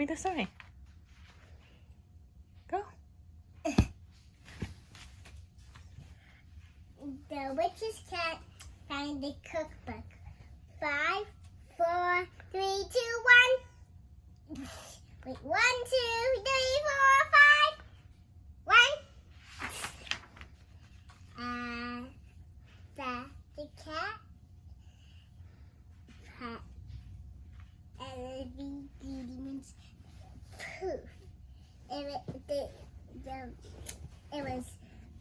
me the story. Go. The witch's cat found the cookbook. 5, 4, 3, 2, 1. Wait, 1, 2, 3, 4, 5, 1. The cat had means poof. It was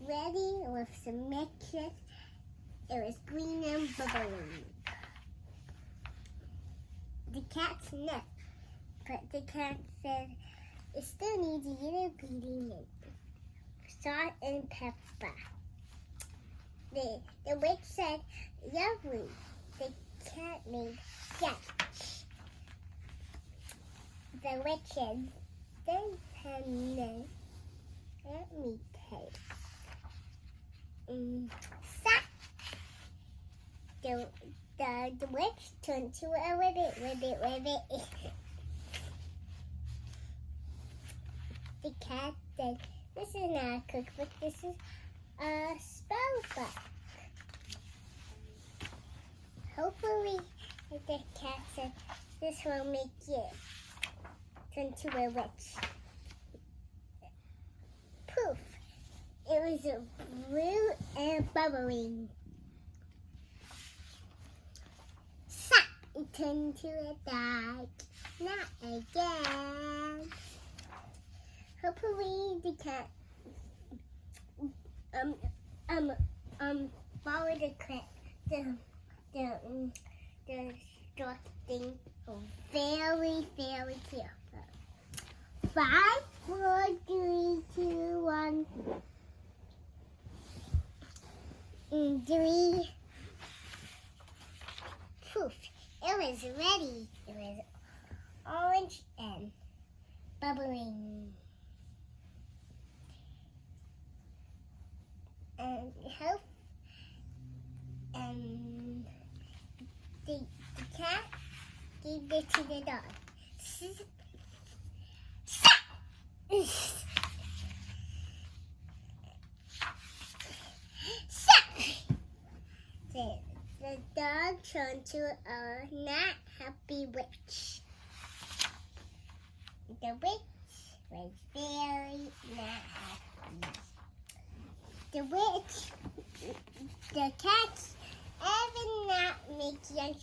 ready with some mixture. It was green and bubbling. The cat sniffed, but the cat said it still needs a little ingredient, salt and pepper. The witch said, lovely. The cat made sketch. The witch said, let me taste. Stop. The witch turned to a ribbit. The cat said, this is not a cookbook, this is a spell book. Hopefully, the cat said, this will make you turn to a witch. Poof! It was blue and bubbling. Slap! It turned to a dog. Not again. Hopefully, the cat follow the instructing very careful. 5, 4, 3, 2, 1. 3. Poof! It was ready. It was orange and bubbling. And the cat gave it to the dog. The dog turned to a not happy witch. The witch was very not happy. The cats ever not make lunch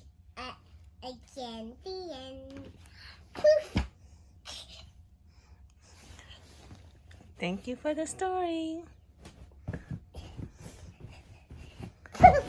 again. The end. Poof. Thank you for the story. Poof.